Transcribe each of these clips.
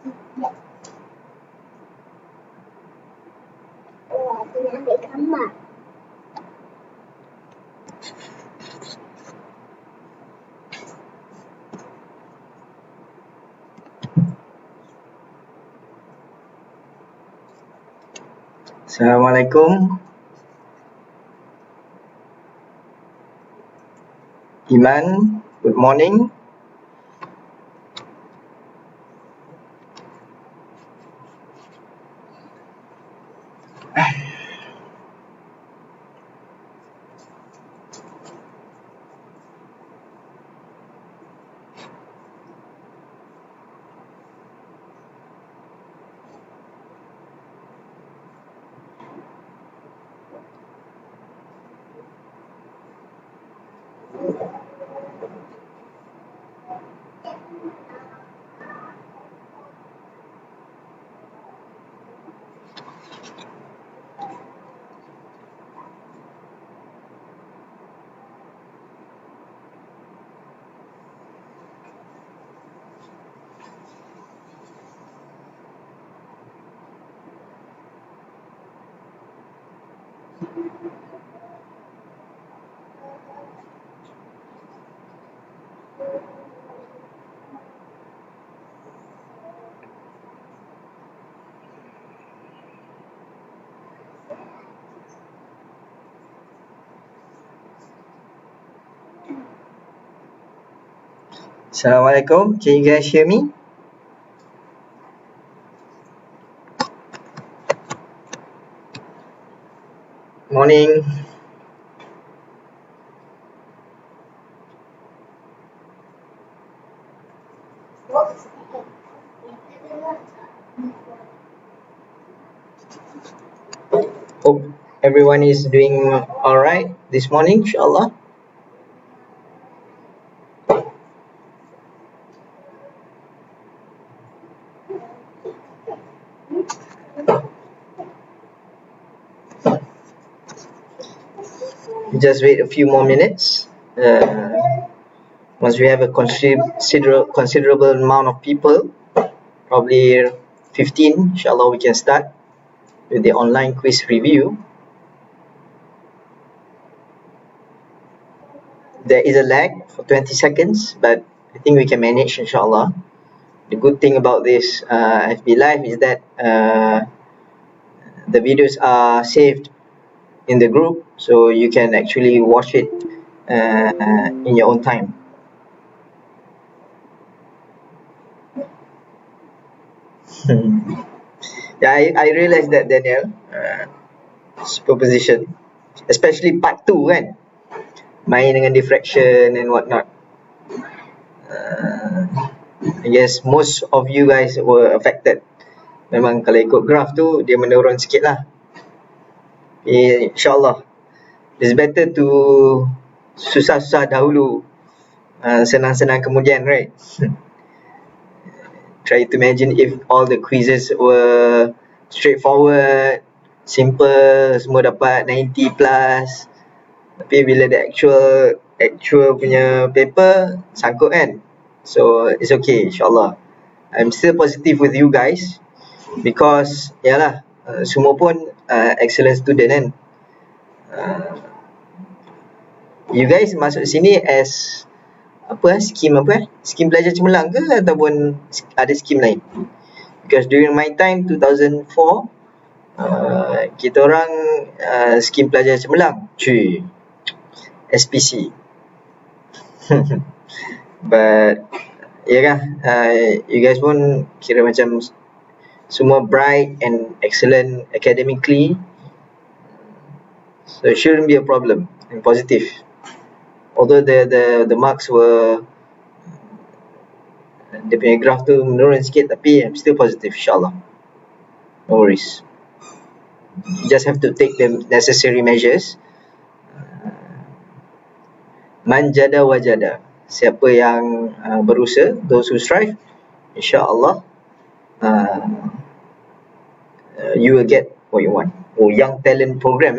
Aku nak ambil gambar. Assalamualaikum. Iman, good morning. Assalamualaikum. Can you guys hear me? Morning. Hope everyone is doing alright this morning, inshallah. Just wait a few more minutes. Once we have a considerable amount of people, probably 15, inshallah, we can start with the online quiz review. There is a lag for 20 seconds, but I think we can manage, inshallah. The good thing about this FB Live is that the videos are saved in the group, so you can actually watch it in your own time. Yeah, I realized that, Daniel, superposition, especially part 2 kan, main dengan diffraction and whatnot. I guess most of you guys were affected. Memang kalau ikut graph tu dia menurun sikit lah. InsyaAllah it's better to susah-susah dahulu, senang-senang kemudian, right? Try to imagine if all the quizzes were straightforward, simple, semua dapat 90 plus, tapi bila the actual punya paper sangkut kan. So it's okay, insyaAllah. I'm still positive with you guys because yalah, semua pun excellent student kan. You guys masuk sini as skim skim pelajar cemerlang ke ataupun ada skim lain? Because during my time 2004 kita orang skim pelajar cemerlang, SPC. But you guys pun kira macam semua bright and excellent academically, so it shouldn't be a problem. I'm positive. Although the marks were, dia punya graph tu menurun sikit, tapi I'm still positive, insyaAllah. No worries. You just have to take the necessary measures. Man jada wajada. Siapa yang berusaha, those who strive, insyaAllah you will get what you want. Oh, Young Talent Program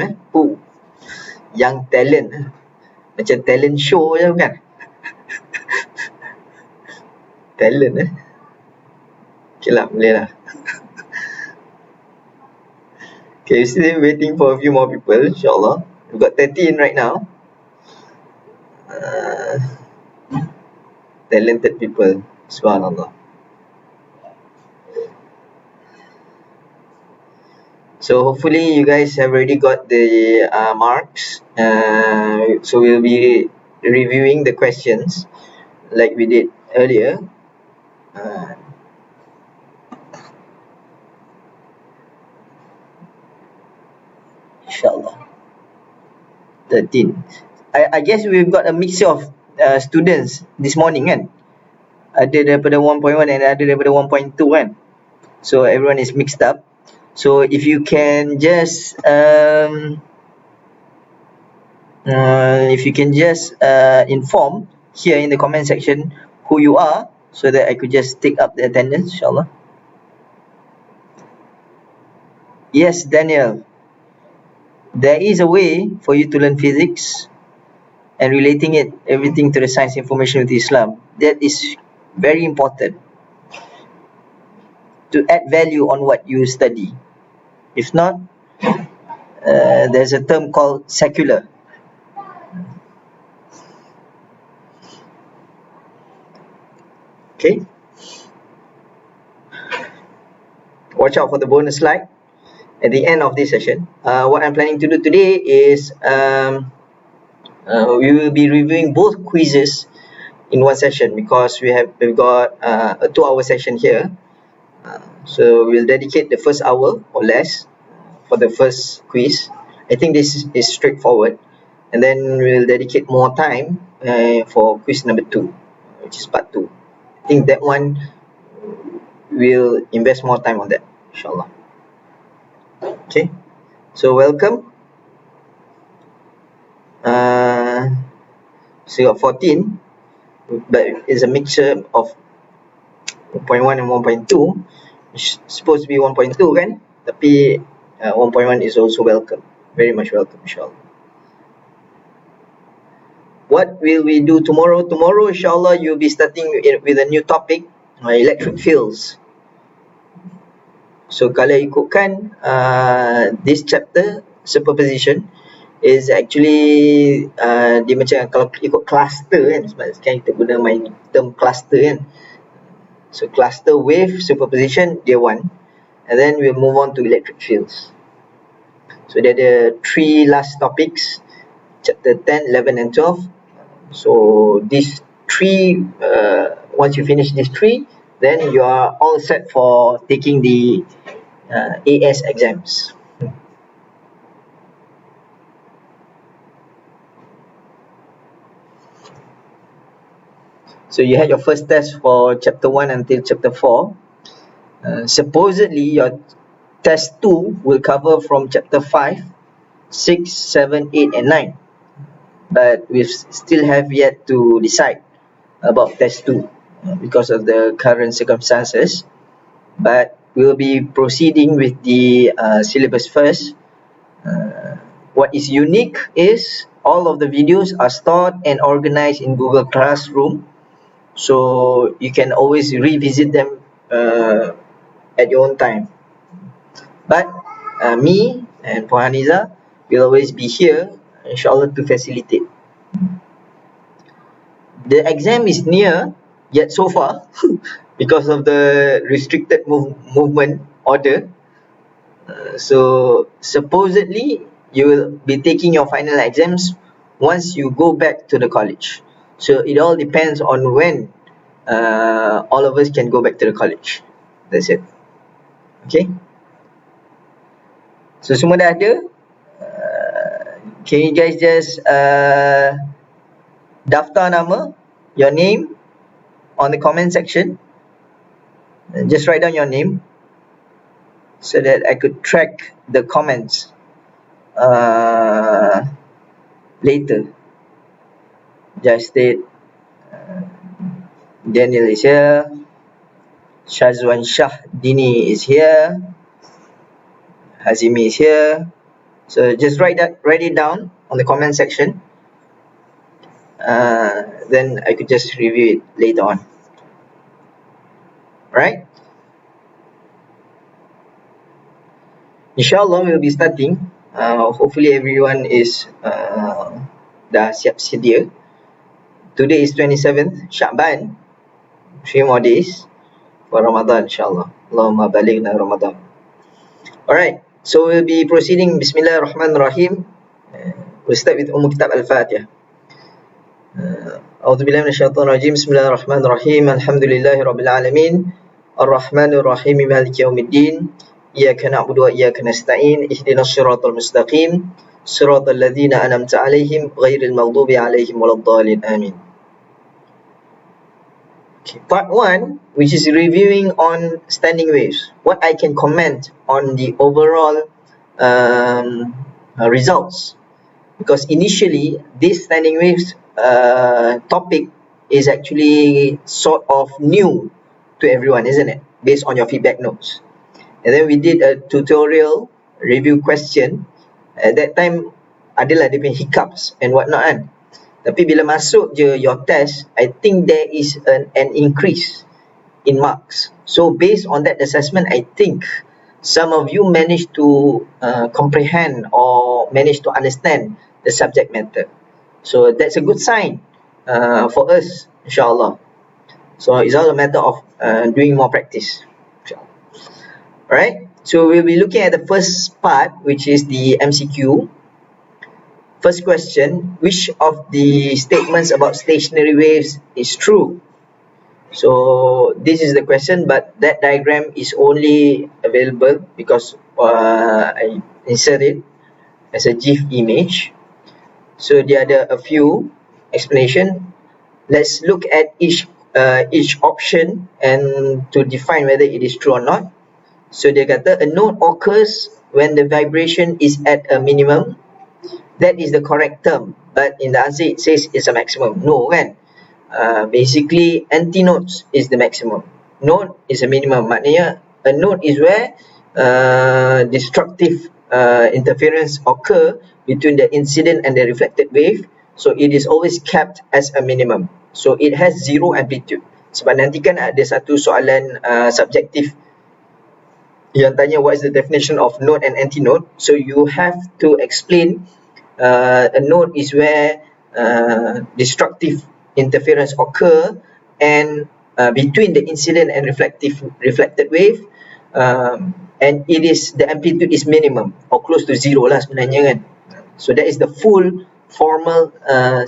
Young Talent, macam talent show je bukan? Talent Okay lah, boleh lah. Okay, still waiting for a few more people, insyaAllah. We've got 13 right now. Talented people, subhanallah. So hopefully you guys have already got the marks. So we'll be reviewing the questions like we did earlier. Inshallah. 13. I guess we've got a mixture of students this morning kan. Ada daripada 1.1 and ada daripada 1.2 kan. So everyone is mixed up. So if you can just inform here in the comment section who you are, so that I could just take up the attendance, inshallah. Yes, Daniel. There is a way for you to learn physics and relating it everything to the science information with Islam. That is very important to add value on what you study. If not, there's a term called secular. Okay. Watch out for the bonus slide at the end of this session. What I'm planning to do today is we will be reviewing both quizzes in one session, because we've got a 2-hour session here. So we'll dedicate the first hour or less for the first quiz. I think this is straightforward, and then we'll dedicate more time for quiz number 2, which is part 2. I think that one we'll invest more time on that, inshallah. Okay, so welcome. So you got 14, but it's a mixture of 1.1 and 1.2. It's supposed to be 1.2 kan, tapi 1.1 is also welcome, very much welcome, inshallah. What will we do tomorrow? Tomorrow, inshallah, you'll be starting with a new topic, electric fields. So kalau ikutkan this chapter, superposition is actually dia macam kalau ikut cluster kan, sebab sekarang kita guna main term cluster kan. So cluster, wave, superposition, dia one, and then we'll move on to electric fields. So there are 3 last topics, chapter 10, 11 and 12. So these 3, once you finish these 3, then you are all set for taking the AS exams. So you had your first test for chapter 1 until chapter 4. Supposedly your test 2 will cover from chapter 5, 6, 7, 8 and 9. But we still have yet to decide about test 2 because of the current circumstances. But we will be proceeding with the syllabus first. What is unique is all of the videos are stored and organized in Google Classroom, so you can always revisit them at your own time. But me and Puan Haniza will always be here, inshallah, to facilitate. The exam is near, yet so far, because of the restricted movement order. So supposedly you will be taking your final exams once you go back to the college. So it all depends on when all of us can go back to the college. That's it. Okay. So semua dah ada. Can you guys just daftar nama, your name on the comment section. Just write down your name so that I could track the comments later. Just state Daniel is here, Shazwan Shah Dini is here, Hazimi is here. So just write it down on the comment section. Then I could just review it later on. Right? InsyaAllah we'll be starting. Hopefully everyone is dah siap sedia. Today is 27th Sya'ban. 3 more days for Ramadan, insyaAllah. Allahumma balighna Ramadan. Alright, so we'll be proceeding. Bismillahirrahmanirrahim. We'll start with Kitab Al-Fatihah. A'udzubillahi minasyaitonir rajim. Bismillahirrahmanirrahim. Alhamdulillahi rabbil alamin. Ar-Rahmanir Rahim. Maliki yaumiddin. Iyyaka na'budu wa iyyaka nasta'in. Ihdinas siratal mustaqim. Siratal ladzina an'amta 'alaihim ghairil maghdubi 'alaihim waladdallin. Amin. Okay, part 1, which is reviewing on standing waves. What I can comment on the overall results, because initially this standing waves topic is actually sort of new to everyone, isn't it? Based on your feedback notes. And then we did a tutorial review question. At that time adalah dia punya hiccups and whatnot kan. Tapi bila masuk je your test, I think there is an increase in marks. So based on that assessment, I think some of you managed to comprehend or managed to understand the subject matter. So that's a good sign for us, insyaAllah. So it's all a matter of doing more practice. Alright, so we'll be looking at the first part, which is the MCQ. First question, which of the statements about stationary waves is true? So this is the question, but that diagram is only available because I insert it as a GIF image. So there are a few explanation. Let's look at each option and to define whether it is true or not. So dia kata a note occurs when the vibration is at a minimum. That is the correct term, but in the answer it says it's a maximum. No kan? Basically antinodes is the maximum. Note is a minimum. Maknanya a note is where destructive interference occur between the incident and the reflected wave. So it is always kept as a minimum. So it has zero amplitude. Sebab nanti kan ada satu soalan subjektif yang tanya what is the definition of node and antinode. So you have to explain a node is where destructive interference occur and between the incident and reflected wave, and it is the amplitude is minimum or close to zero lah sebenarnya kan. So that is the full formal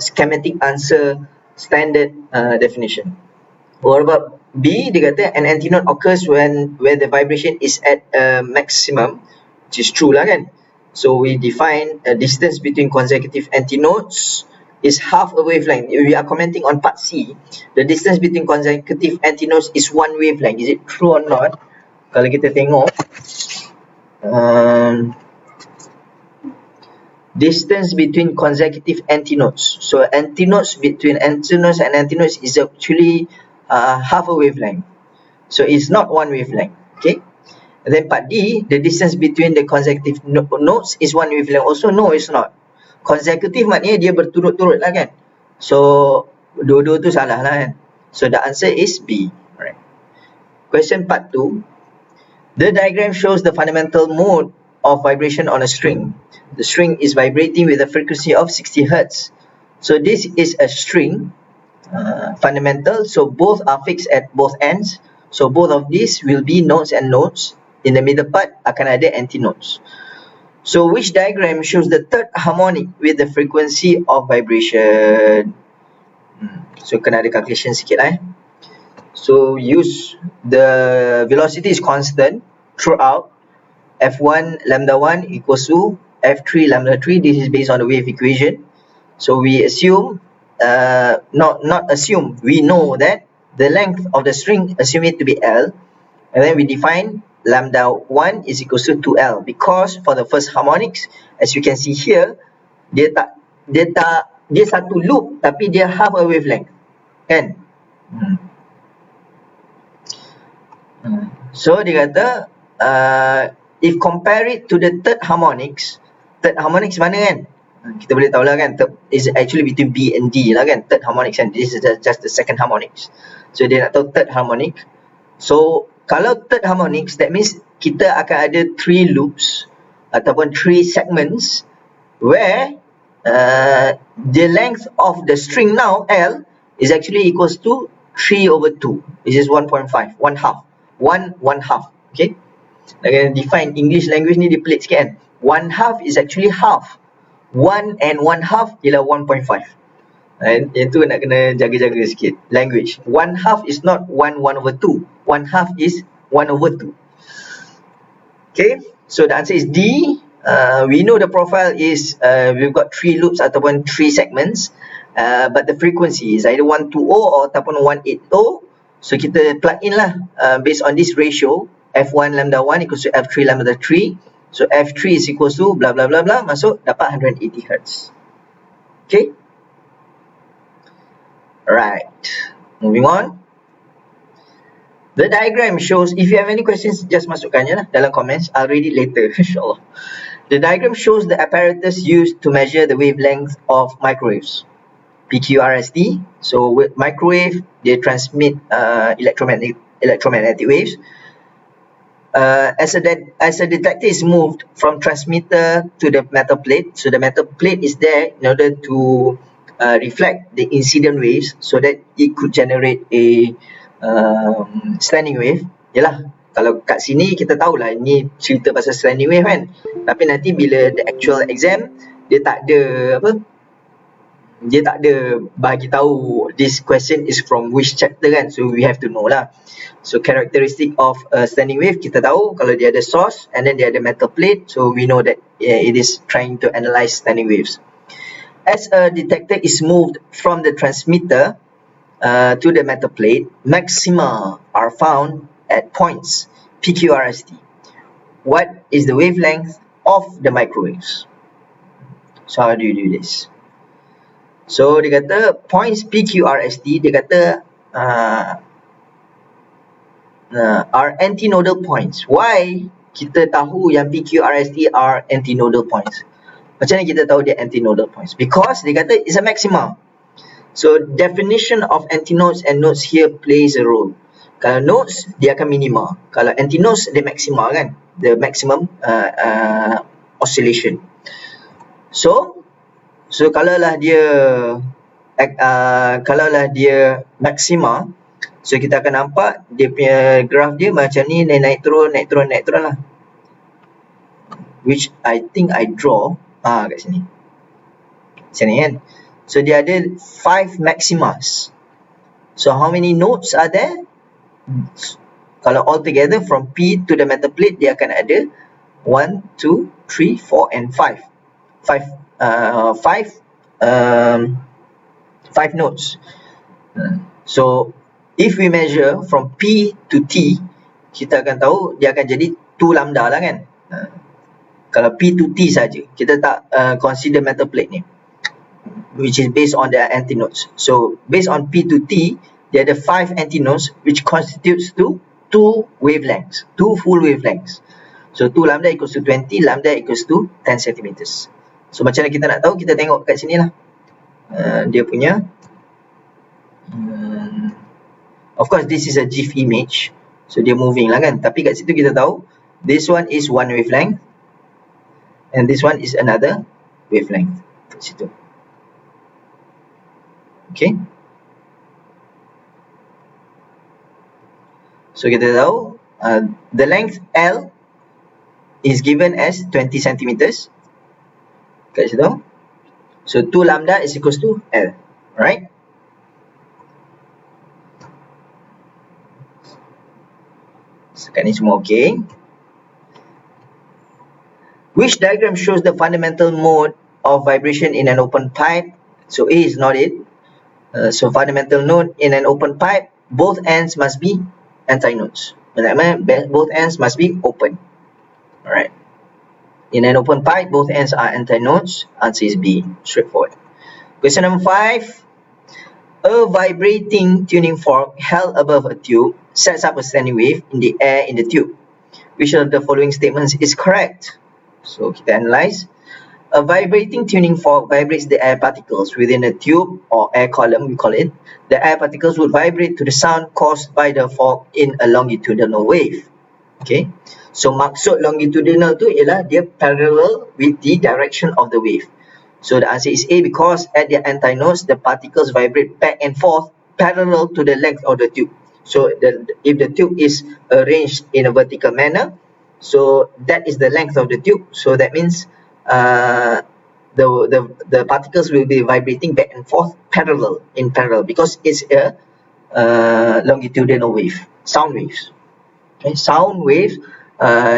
schematic answer standard definition. What about B? Dia kata an antinode occurs where the vibration is at a maximum, which is true lah kan. So we define a distance between consecutive antinodes is half a wavelength. If we are commenting on part C, the distance between consecutive antinodes is one wavelength. Is it true or not? Kalau kita tengok distance between consecutive antinodes. So antinodes between antinodes and antinodes is actually half a wavelength. So it's not one wavelength. Okay. And then part D, the distance between the consecutive nodes is one wavelength. Also, no, it's not. Consecutive maknanya dia berturut-turut lah kan. So, dua-dua tu salah lah kan. So, the answer is B. Alright. Question part 2. The diagram shows the fundamental mode of vibration on a string. The string is vibrating with a frequency of 60 Hz. So, this is a string, fundamental. So, both are fixed at both ends. So, both of these will be nodes and nodes. In the middle part akan ada antinodes. So which diagram shows the third harmonic with the frequency of vibration? So kena ada calculation sikit lah. So use the velocity is constant throughout. F1 lambda 1 equals to F3 lambda 3. This is based on the wave equation. So we assume, not assume, we know that the length of the string, assume it to be L, and then we define lambda 1 is equals to 2L, because for the first harmonics, as you can see here, dia satu loop tapi dia half a wavelength kan. So dia kata if compare it to the third harmonics mana kan, kita boleh tahu lah kan, is actually between B and D lah kan, third harmonics, and this is just the second harmonics. So dia nak tahu third harmonic. So kalau third harmonics, that means kita akan ada 3 loops ataupun 3 segments where the length of the string now L is actually equals to 3/2. This is 1.5, one half. Okay, nak define English language ni dia pelik sikit kan. 1/2 is actually half. 1 and 1/2 ialah 1.5. Itu nak kena jaga-jaga sikit language. 1/2 is not 1/2. 1/2 is 1/2. Okay, so the answer is D. We know the profile is we've got 3 loops ataupun 3 segments, but the frequency is either 120 or ataupun 180. So kita plug in lah based on this ratio, F1 lambda 1 equals to F3 lambda 3. So F3 is equals to blah blah blah blah, masuk dapat 180 Hz. Okay, right, moving on. The diagram shows, if you have any questions, just masukkan je lah dalam comments. I'll read it later, insyaAllah. The diagram shows the apparatus used to measure the wavelength of microwaves, PQRST. So with microwave, they transmit electromagnetic waves. As a detector is moved from transmitter to the metal plate, so the metal plate is there in order to reflect the incident waves so that it could generate a standing wave. Yalah, kalau kat sini kita tahulah ini cerita pasal standing wave kan, tapi nanti bila the actual exam dia tak ada bagi tahu this question is from which chapter kan, so we have to know lah. So characteristic of a standing wave, kita tahu kalau dia ada source and then dia ada metal plate, so we know that it is trying to analyze standing waves. As a detector is moved from the transmitter to the metal plate, maxima are found at points PQRST. What is the wavelength of the microwaves? So how do you do this? So dia kata points PQRST, dia kata are antinodal points. Why kita tahu yang PQRST are antinodal points? Macam mana kita tahu dia antinodal points? Because dia kata it's a maxima. So definition of antinodes and nodes here plays a role. Kalau nodes dia akan minima, kalau antinodes dia maxima kan, the maximum oscillation. So kalaulah dia maxima, so kita akan nampak dia punya graph dia macam ni, naik turun lah. Which I think I draw kat sini. Sini kan. So dia ada 5 maximas. So how many nodes are there? Kalau all together from P to the metal plate, dia akan ada 1, 2, 3, 4 and 5. 5 nodes. So if we measure from P to T, kita akan tahu dia akan jadi 2 lambda lah kan. Kalau P to T saja, kita tak consider metal plate ni, which is based on their antinodes. So based on P to T, there are 5 antinodes which constitutes to 2 wavelengths, 2 full wavelengths. So 2 lambda equals to 20, lambda equals to 10 centimeters. So macam mana kita nak tahu? Kita tengok kat sini lah. Dia punya of course this is a GIF image, so dia moving lah kan, tapi kat situ kita tahu this one is one wavelength and this one is another wavelength kat situ. Okay, so kita tahu the length L is given as 20 centimeters kat situ. So 2 lambda is equals to L, right? Sekarang ni semua okay. Which diagram shows the fundamental mode of vibration in an open pipe? So A is not it. So fundamental node in an open pipe, both ends must be antinodes. Maksudnya both ends must be open. Alright. In an open pipe, both ends are antinodes. Answer is B. Straightforward. Question number 5. A vibrating tuning fork held above a tube sets up a standing wave in the air in the tube. Which of the following statements is correct? So kita analyze. A vibrating tuning fork vibrates the air particles within a tube or air column, we call it. The air particles would vibrate to the sound caused by the fork in a longitudinal wave. Okay, so maksud longitudinal tu ialah dia parallel with the direction of the wave. So the answer is A, because at the antinodes the particles vibrate back and forth parallel to the length of the tube. So if the tube is arranged in a vertical manner, so that is the length of the tube. So that means the particles will be vibrating back and forth in parallel because it's a longitudinal wave, sound waves. Okay, sound waves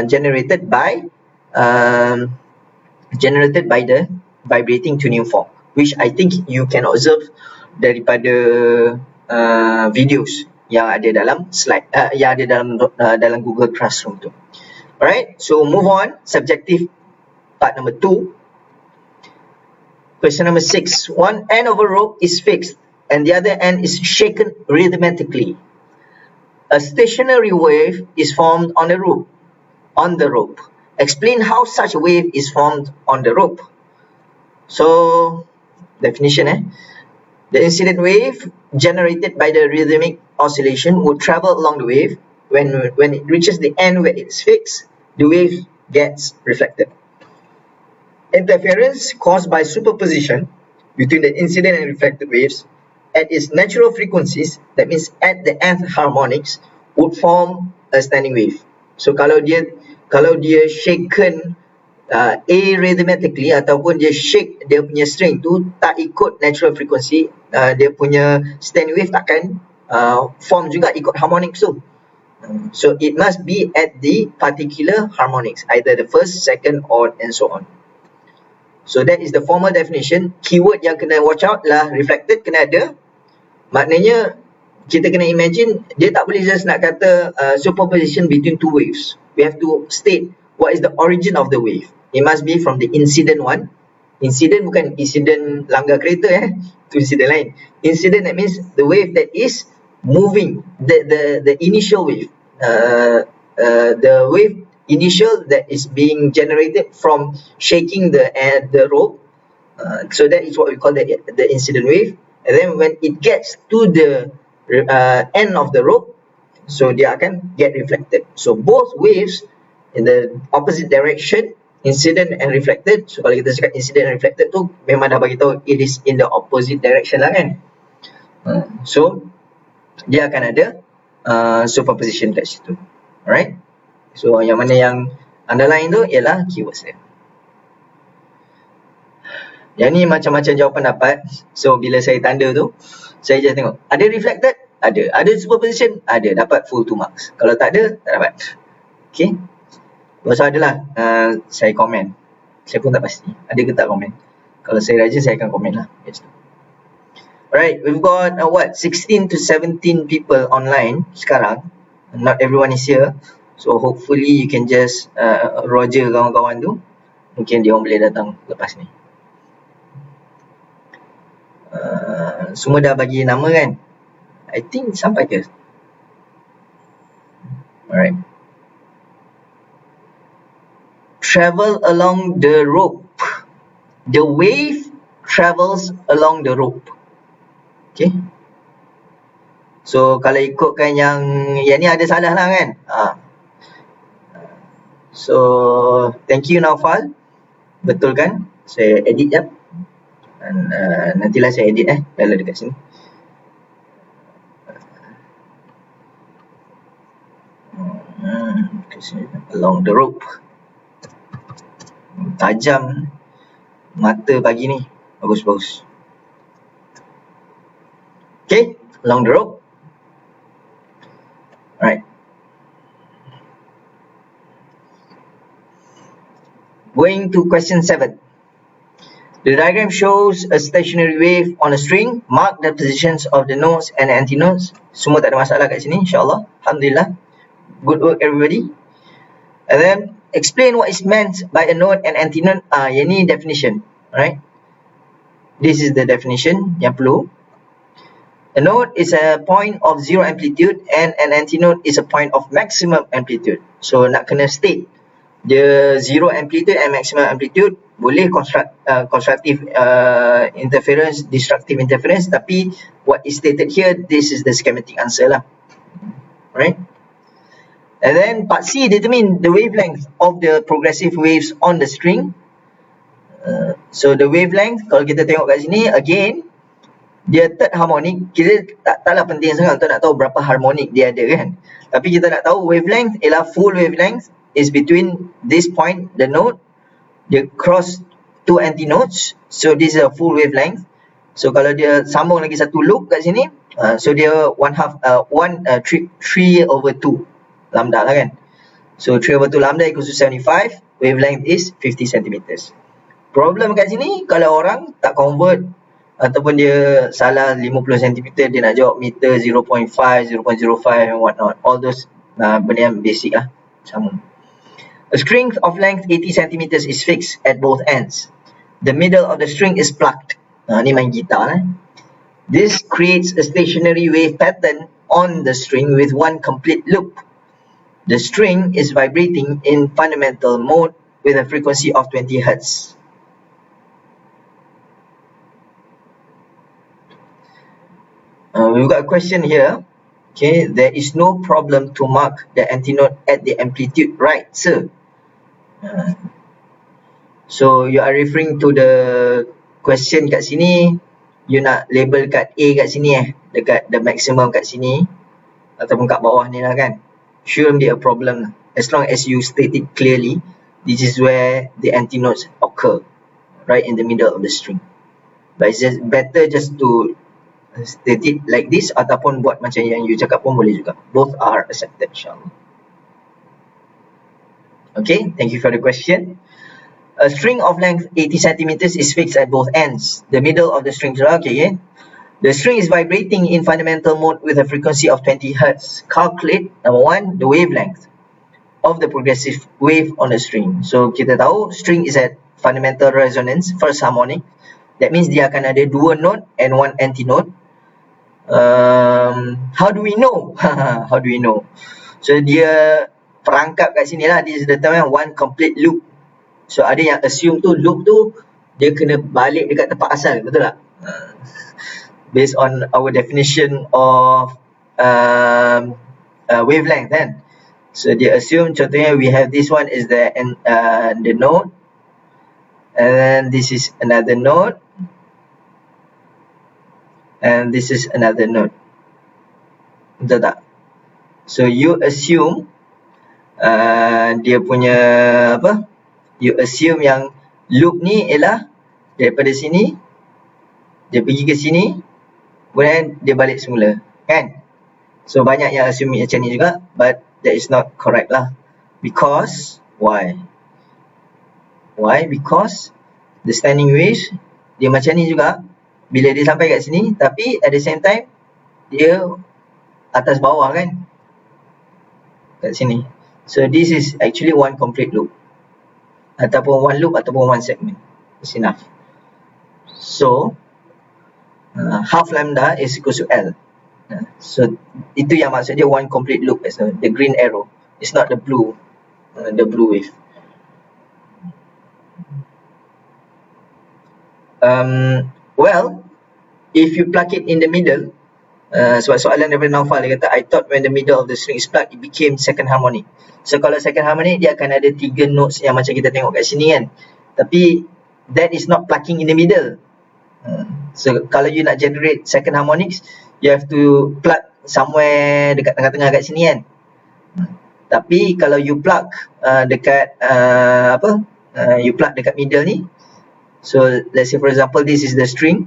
generated by the vibrating tuning fork, which I think you can observe daripada videos yang ada dalam slide, yang ada dalam Google Classroom tu. Alright, so move on. Subjective part number 2. Question number 6. One end of a rope is fixed and the other end is shaken rhythmically. A stationary wave is formed on the rope. Explain how such a wave is formed on the rope. So, definition. The incident wave generated by the rhythmic oscillation would travel along the wave. When it reaches the end where it's fixed, the wave gets reflected. Interference caused by superposition between the incident and reflected waves at its natural frequencies, that means at the nth harmonics, would form a standing wave. So kalau dia shaken arrhythmically ataupun dia shake dia punya string tu tak ikut natural frequency, dia punya standing wave takkan form juga ikut harmonics tu. So it must be at the particular harmonics, either the first, second, or and so on. So that is the formal definition. Keyword yang kena watch out lah reflected kena ada. Maknanya kita kena imagine dia tak boleh just nak kata superposition between two waves. We have to state what is the origin of the wave. It must be from the incident one. Incident bukan incident langgar kereta tu incident lain. Incident, that means the wave that is moving, the initial wave, the wave initial that is being generated from shaking the rope. So that is what we call the incident wave. And then when it gets to the end of the rope, so dia akan get reflected. So both waves in the opposite direction, incident and reflected. So kalau kita cakap incident and reflected tu memang dah bagi tahu it is in the opposite direction lah kan. So dia akan ada superposition kat situ. Alright. So yang mana yang underline tu ialah keywords dia. Yang ni macam-macam jawapan dapat. So bila saya tanda tu, saya just tengok ada reflected, ada superposition, ada, dapat full 2 marks. Kalau tak ada, tak dapat. Okay. Kalau adalah saya komen. Saya pun tak pasti ada ke tak komen. Kalau saya rajin, saya akan komen lah. Yes. Alright, we've got 16 to 17 people online sekarang. Not everyone is here. So hopefully you can just roger kawan-kawan tu. Mungkin dia orang boleh datang lepas ni. Semua dah bagi nama kan? I think sampai ke? Alright. Travel along the rope. The wave travels along the rope. Okay. So kalau ikutkan yang ni ada salah lah kan? So thank you Naufal. Betul kan? Saya edit jap. Dan nantilah saya edit kalau dekat sini. Along the rope. Tajam mata pagi ni. Bagus-bagus. Okay, along the rope. Alright. Going to question 7. The diagram shows a stationary wave on a string. Mark the positions of the nodes and the antinodes. Semua tak ada masalah kat sini, insyaAllah. Alhamdulillah. Good work everybody. And then explain what is meant by a node and antinode. Yang ni definition. Alright. This is the definition yang perlu. A node is a point of zero amplitude and an antinode is a point of maximum amplitude. So nak kena state dia zero amplitude and maximum amplitude. Boleh constructive interference, destructive interference, tapi what is stated here, this is the schematic answer lah. Alright. And then part C, determine the wavelength of the progressive waves on the string. So the wavelength, kalau kita tengok kat sini, again, dia third harmonic. Kita taklah penting sangat untuk nak tahu berapa harmonic dia ada kan. Tapi kita nak tahu wavelength ialah full wavelength is between this point, the note, dia cross two antinodes. So this is a full wavelength. So kalau dia sambung lagi satu loop kat sini, so dia 3/2 lambda lah kan. So 3/2 lambda equals to 75, wavelength is 50 centimeters. Problem kat sini, kalau orang tak convert ataupun dia salah 50 cm, dia nak jawab meter 0.5, 0.05 and whatnot. All those benda yang basic lah, sama. A string of length 80 cm is fixed at both ends. The middle of the string is plucked. Ni main gitar lah. This creates a stationary wave pattern on the string with one complete loop. The string is vibrating in fundamental mode with a frequency of 20 Hz. We've got a question here. Okay, there is no problem to mark the antinode at the amplitude, right, sir? So you are referring to the question kat sini. You nak label kat A kat sini dekat the maximum kat sini ataupun kat bawah ni lah kan. Shouldn't be a problem as long as you state it clearly. This is where the antinodes occur, right in the middle of the string. But it's just better just to state it like this ataupun buat macam yang you cakap pun boleh juga. Both are accepted, insyaAllah. Okay, thank you for the question. A string of length 80 centimeters is fixed at both ends. The middle of the string, okay. The string is vibrating in fundamental mode with a frequency of 20 Hz. Calculate, number one, the wavelength of the progressive wave on the string. So kita tahu string is at fundamental resonance, first harmonic. That means dia akan ada dua note and one antinode. How do we know? How do we know? So dia perangkap kat sini lah. This is the term one complete loop. So ada yang assume tu loop tu dia kena balik dekat tempat asal, betul tak? Based on our definition of wavelength kan. So dia assume contohnya we have this one is the node, and then this is another node, and this is another node. Betul tak? So you assume dia punya apa? You assume yang loop ni ialah daripada sini dia pergi ke sini, kemudian dia balik semula kan. So banyak yang assume macam ni juga, but that is not correct lah. Because why? Because the standing wave dia macam ni juga bila dia sampai kat sini, tapi at the same time dia atas bawah kan kat sini. So this is actually one complete loop ataupun one loop ataupun one segment. It's enough. So half lambda is equal to L. So itu yang maksud dia one complete loop, as the green arrow. It's not the blue wave. Well, if you plug it in the middle, sebab soalan daripada Naufal, dia kata I thought when the middle of the string is plugged it became second harmonic. So kalau second harmonic dia akan ada 3 notes yang macam kita tengok kat sini kan. Tapi that is not plugging in the middle. So kalau you nak generate second harmonics, you have to plug somewhere dekat tengah-tengah kat sini kan. Tapi kalau you plug dekat you plug dekat middle ni. So let's say for example this is the string.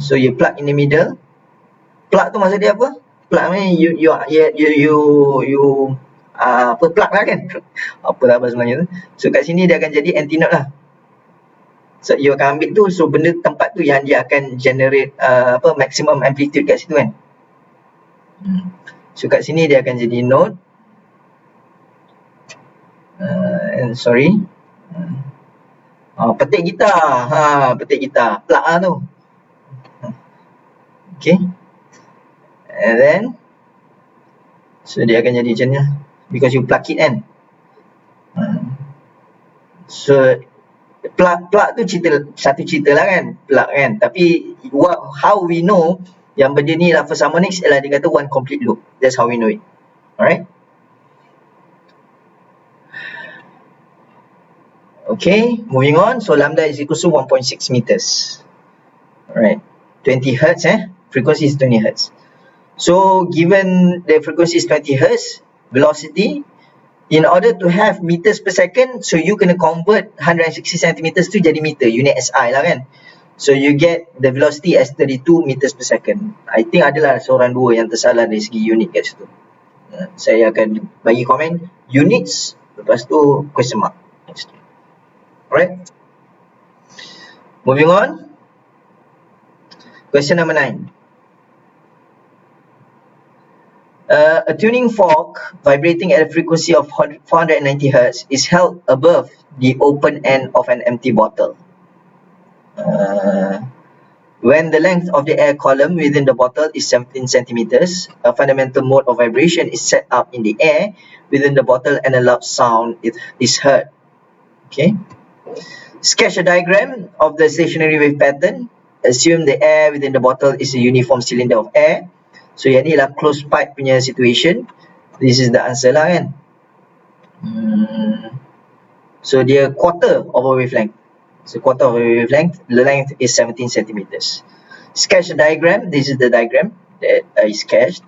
So you plug in the middle. Plug tu maksud dia apa? Plug ni you plug lah kan. Apa lah sebenarnya tu. So kat sini dia akan jadi antinode lah. So you akan ambil tu, so benda tempat tu yang dia akan generate maximum amplitude kat situ kan. So kat sini dia akan jadi node. Petik gitar. Petik gitar. Plug lah tu. Okay. And then so dia akan jadi macam ni lah, because you plug it kan. So plug tu satu cerita lah kan, plug kan. Tapi how we know yang benda ni lah first harmonics ialah dia kata one complete loop. That's how we know it. Alright. Okay, moving on. So lambda is equal to 1.6 meters. Alright, 20 hertz frequency is 20 hertz. So given the frequency is 20 hertz, velocity, in order to have meters per second, so you kena convert 160 centimeters tu jadi meter, unit SI lah kan. So you get the velocity as 32 meters per second. I think adalah seorang dua yang tersalah dari segi unit kat situ. Saya akan bagi komen units, lepas tu question mark. Alright. Moving on. Question number 9. A tuning fork vibrating at a frequency of 490 Hz is held above the open end of an empty bottle. When the length of the air column within the bottle is 17 centimeters, a fundamental mode of vibration is set up in the air within the bottle and a loud sound is heard. Okay. Sketch a diagram of the stationary wave pattern. Assume the air within the bottle is a uniform cylinder of air. So yang ni lah closed pipe punya situation. This is the answer lah kan. So dia quarter of a wavelength. So quarter of a wavelength, the length is 17 centimeters. Sketch a diagram. This is the diagram that I sketched.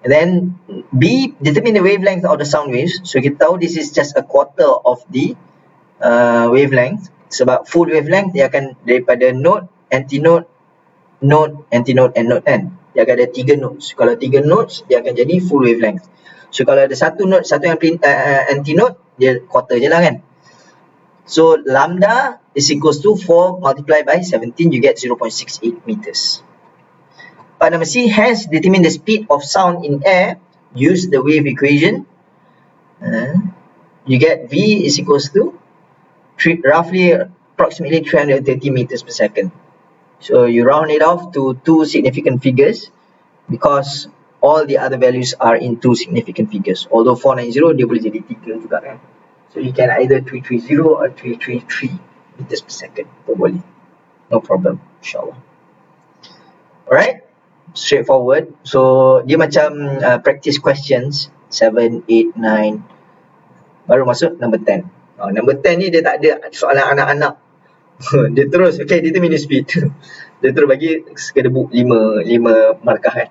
And then B, determine the wavelength of the sound waves. So kita tahu this is just a quarter of the wavelength. Sebab full wavelength dia akan daripada node, antinode, node, antinode and node kan. Dia akan ada 3 nodes. Kalau 3 nodes dia akan jadi full wavelength. So kalau ada satu node, satu yang antinode, dia quarter je lah kan. So lambda is equals to 4 multiplied by 17, you get 0.68 meters. Part number C, hence determine the speed of sound in air. Use the wave equation. You get V is equals to roughly approximately 330 meters per second. So you round it off to 2 significant figures because all the other values are in 2 significant figures. Although 490 dia boleh jadi 3 juga kan. So you can either 330 or 333 meters per second. Boleh. No problem, insyaAllah. Alright, straightforward. So dia macam practice questions 7, 8, 9. Baru masuk number 10. Number 10 ni dia tak ada soalan anak-anak. Dia terus, okay, determine the speed. Dia terus bagi sekedebuk 5 markah kan.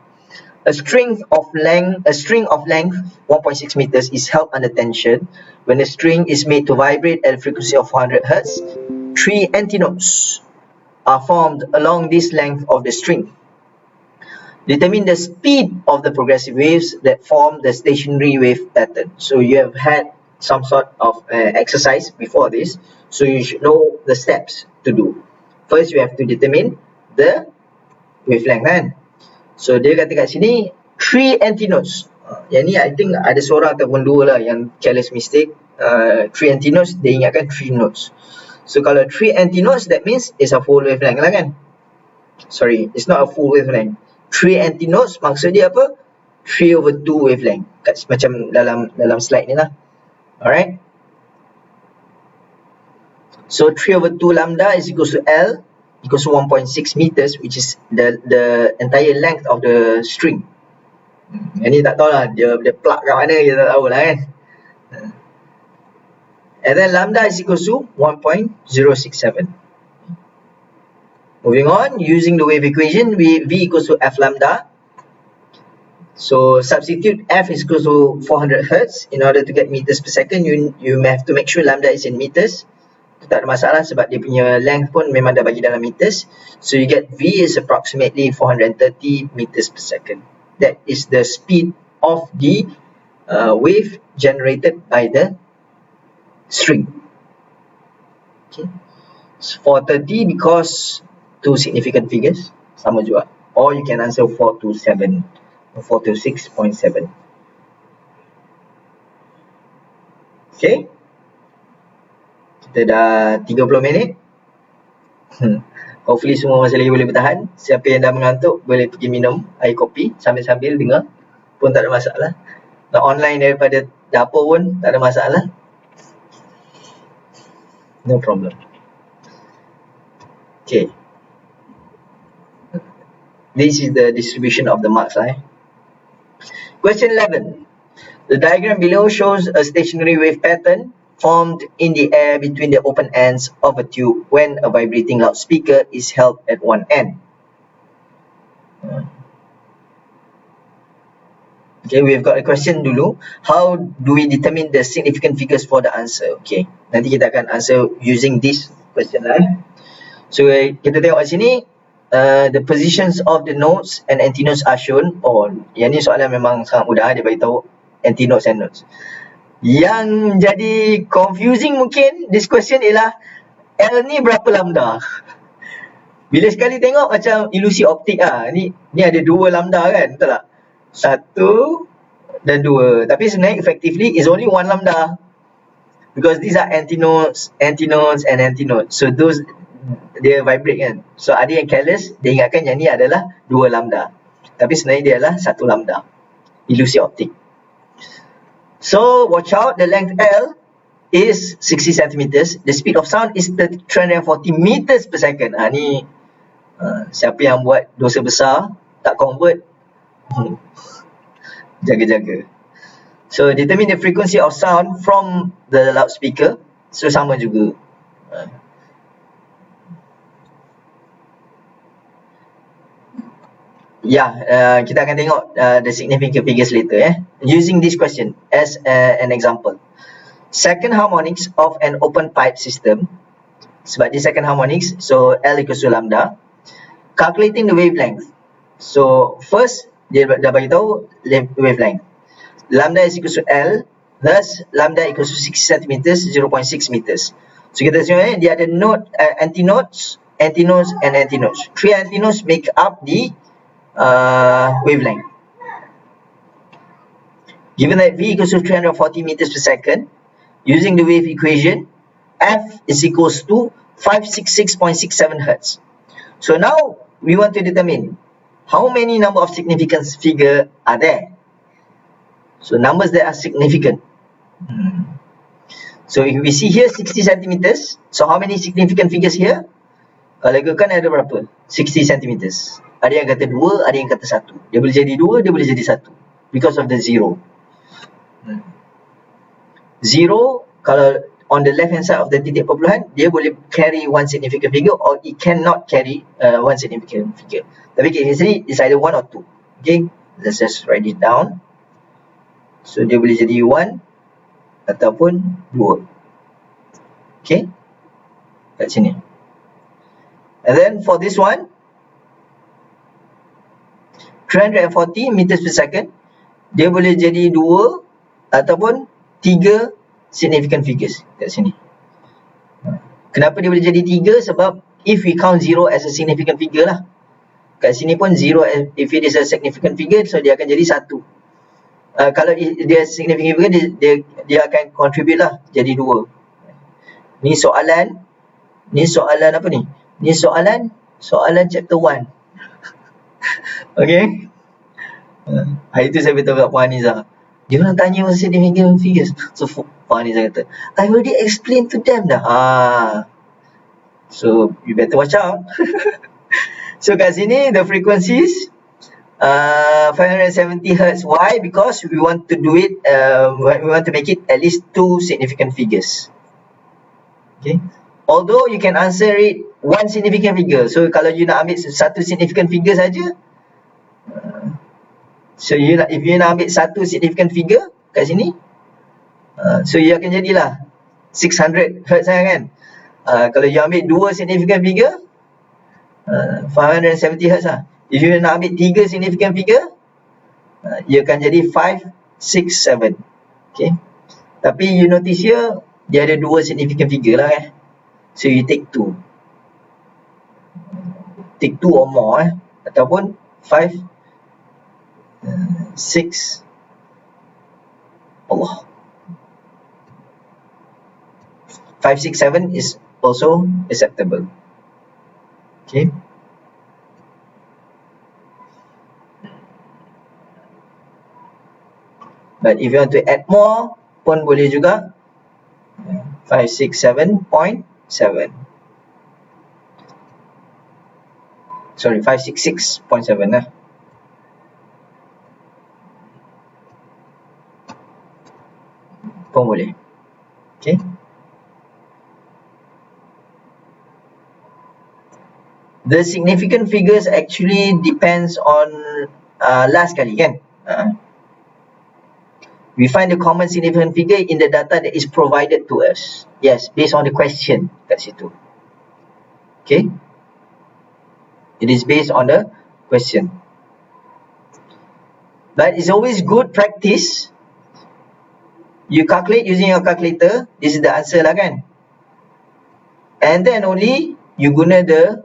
A string of length 1.6 meters is held under tension when the string is made to vibrate at a frequency of 400 Hz. 3 antinodes are formed along this length of the string. Determine the speed of the progressive waves that form the stationary wave pattern. So you have had some sort of exercise before this, so you should know the steps to do. First, you have to determine the wavelength kan. So dia kata kat sini 3 antinodes. Yang ni I think ada seorang ataupun 2 lah yang careless mistake. 3 antinodes, dia ingatkan 3 nodes. So kalau 3 antinodes, that means it's a full wavelength lah kan. Sorry, it's not a full wavelength. 3 antinodes maksud dia apa? 3/2 wavelength. Macam dalam slide ni lah. Alright. So 3/2 lambda is equals to L equals to 1.6 meters, which is the entire length of the string. Yang ni tak tahu lah dia plug kat mana, kita tak tahu lah kan. And then lambda is equals to 1.067. Moving on, using the wave equation, V equals to F lambda. So substitute F is equals to 400 Hz. In order to get meters per second, you have to make sure lambda is in meters. Itu tak ada masalah sebab dia punya length pun memang dah bagi dalam meters. So you get V is approximately 430 meters per second. That is the speed of the wave generated by the string. Okay. So 430 because 2 significant figures, sama juga. Or you can answer 427 or 426.7. Okay. Kita dah 30 minit. Hopefully semua masih lagi boleh bertahan. Siapa yang dah mengantuk boleh pergi minum air kopi sambil-sambil dengar pun tak ada masalah. Nak online daripada dapur pun tak ada masalah. No problem. Okay. This is the distribution of the marks. Question 11. The diagram below shows a stationary wave pattern formed in the air between the open ends of a tube when a vibrating loudspeaker is held at one end. Okay, we've got a question dulu. How do we determine the significant figures for the answer? Okay, nanti kita akan answer using this question lah. So kita tengok kat sini, the positions of the nodes and antinodes are shown. Oh, yang ni soalan memang sangat mudah, dia beritahu antinodes and nodes. Yang jadi confusing mungkin this question ialah L ni berapa lambda? Bila sekali tengok macam ilusi optik ah. Ni ada 2 lambda kan, betul tak? 1 dan 2. Tapi sebenarnya effectively is only 1 lambda. Because these are antinodes, and antinodes. So those dia vibrate kan. So ada yang careless, dia ingatkan yang ni adalah 2 lambda. Tapi sebenarnya dia adalah 1 lambda. Ilusi optik. So watch out, the length L is 60 centimeters. The speed of sound is 340 meters per second. Ni siapa yang buat dosa besar, tak convert, jaga-jaga. So determine the frequency of sound from the loudspeaker. So sama juga. Kita akan tengok the significant figures later using this question as an example. Second harmonics of an open pipe system. Sebab di second harmonics, so L equals to lambda. Calculating the wavelength. So first dia dah bagi tahu wavelength. Lambda is equals to L, thus lambda equals to 60 centimeters, 0.6 meters. So kita tengok dia ada node, antinodes, antinodes and antinodes. 3 antinodes make up the wavelength. Given that V equals to 340 meters per second, using the wave equation, F is equals to 566.67 Hertz. So now we want to determine how many number of significant figure are there. So numbers that are significant. So if we see here 60 centimeters, so how many significant figures here? Kalau ikutkan ada berapa? 60 centimeters. Ada yang kata 2, ada yang kata 1. Dia boleh jadi 2, dia boleh jadi 1. Because of the 0. 0, kalau on the left hand side of the titik perpuluhan, dia boleh carry one significant figure or it cannot carry one significant figure. Tapi actually it's either 1 or 2. Okay, let's just write it down. So dia boleh jadi 1 ataupun 2. Okay, kat sini. And then for this one, 340 meters per second, dia boleh jadi 2 ataupun 3 significant figures kat sini. Kenapa dia boleh jadi 3? Sebab if we count 0 as a significant figure lah. Kat sini pun 0, if it is a significant figure, so dia akan jadi 1. Kalau dia significant figure, dia akan contribute lah, jadi 2. Ni soalan apa ni? Ni soalan chapter 1. Okay. Hari tu saya beritahu kat Puan Anizah. Dia orang tanya pasal significant figures. So Puan Anizah kata, I already explained to them dah. So you better watch out. So kat sini the frequencies 570 Hz. Why? Because we want to do it, we want to make it at least 2 significant figures. Okay. Although you can answer it 1 significant figure. So kalau you nak ambil 1 significant figure saja, so if you nak ambil 1 significant figure kat sini, so you akan jadilah 600 Hz kan. Kalau you ambil 2 significant figure, 570 Hz lah. If you nak ambil 3 significant figure, you akan jadi 5, 6, 7. Okay. Tapi you notice here, dia ada 2 significant figure lah So you take 2. Take 2 or more ataupun 5, 6. Allah. 5, 6, 7 is also acceptable. Okay. But if you want to add more pun boleh juga. 5, 6, 7.7. Sorry, 566.7 lah. pun boleh. Okay. The significant figures actually depends on last kali kan. We find the common significant figure in the data that is provided to us. Yes, based on the question kat situ. Okay. It is based on the question. But it's always good practice. You calculate using your calculator. This is the answer lah kan. And then only you guna the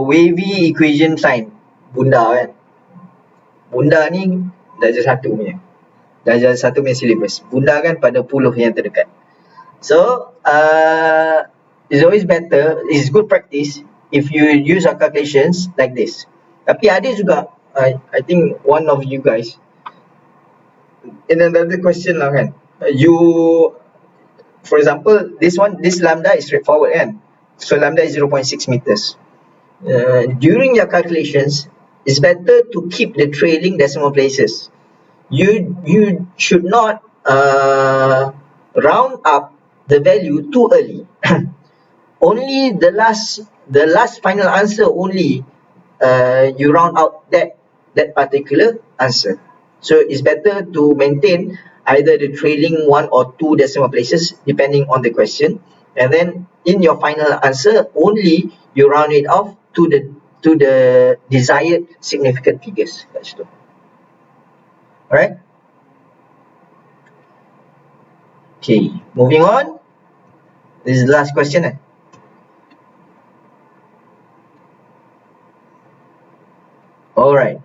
wavy equation sign. Bunda kan. Bunda ni darjah 1 punya. Darjah 1 punya syllabus. Bunda kan pada puluh yang terdekat. So, it's always better, it's good practice if you use our calculations like this. Tapi ada juga, I think one of you guys, in another question lah kan, you, for example, this lambda is straightforward kan. So, lambda is 0.6 meters. During your calculations, it's better to keep the trailing decimal places. You should not round up the value too early. Only the last final answer only you round out that particular answer. So it's better to maintain either the trailing 1 or 2 decimal places depending on the question, and then in your final answer only you round it off to the desired significant figures. That's true. Alright. Okay, moving on. This is the last question. Alright.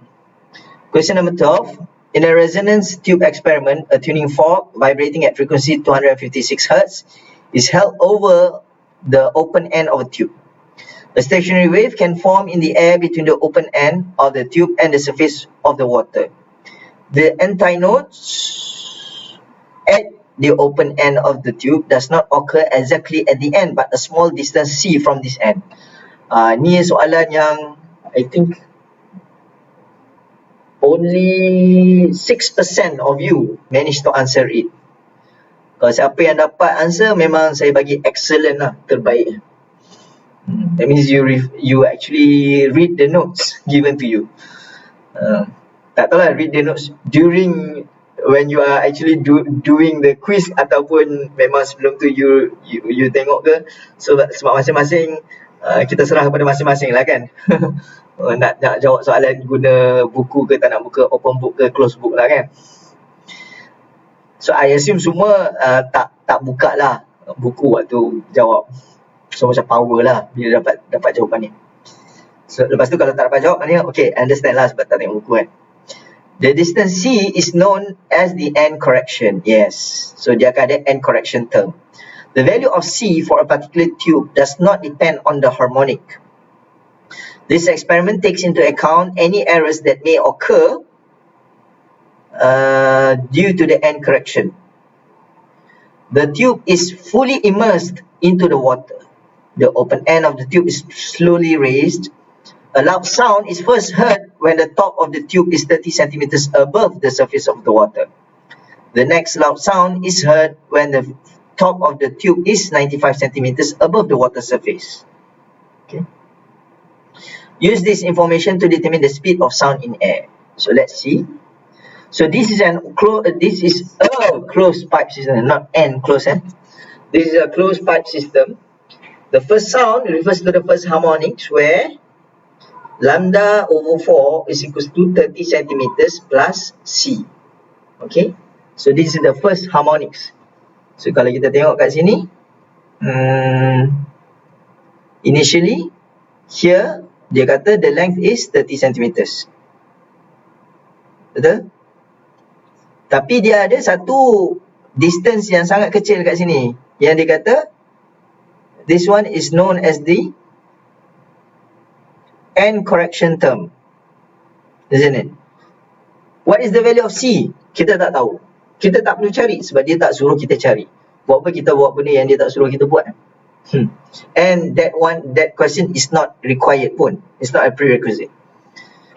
Question number 12. In a resonance tube experiment, a tuning fork vibrating at frequency 256 Hz is held over the open end of a tube. A stationary wave can form in the air between the open end of the tube and the surface of the water. The antinodes at the open end of the tube does not occur exactly at the end, but a small distance c from this end. Ni soalan yang I think only 6% of you managed to answer it. Kalau siapa yang dapat answer, memang saya bagi excellent lah, terbaik. That means you actually read the notes given to you. Tak tahu lah, read the notes during when you are actually doing the quiz ataupun memang sebelum tu you tengok ke. So sebab masing-masing kita serah kepada masing-masing lah kan. nak jawab soalan guna buku ke tak nak buka open book ke close book lah kan. So I assume semua tak buka lah buku waktu jawab. So macam power lah bila dapat jawapan ni. So lepas tu kalau tak dapat jawab maknanya okay, understand lah sebab tak tengok buku kan. The distance c is known as the end correction. Yes. So dia akan ada end correction term. The value of c for a particular tube does not depend on the harmonic. This experiment takes into account any errors that may occur due to the end correction. The tube is fully immersed into the water. The open end of the tube is slowly raised. A loud sound is first heard when the top of the tube is 30 centimeters above the surface of the water. The next loud sound is heard when the top of the tube is 95 centimeters above the water surface. Okay. Use this information to determine the speed of sound in air. So let's see. So this is a closed pipe system, not closed. This is a closed pipe system. The first sound refers to the first harmonics where lambda over 4 is equals to 30 centimeters plus c. Okay. So this is the first harmonics. So kalau kita tengok kat sini, initially here dia kata the length is 30 centimeters. Betul? Tapi dia ada satu distance yang sangat kecil kat sini yang dia kata this one is known as the end correction term. Isn't it? What is the value of c? Kita tak tahu. Kita tak perlu cari sebab dia tak suruh kita cari. Buat apa kita buat benda yang dia tak suruh kita buat? And that question is not required pun. It's not a prerequisite.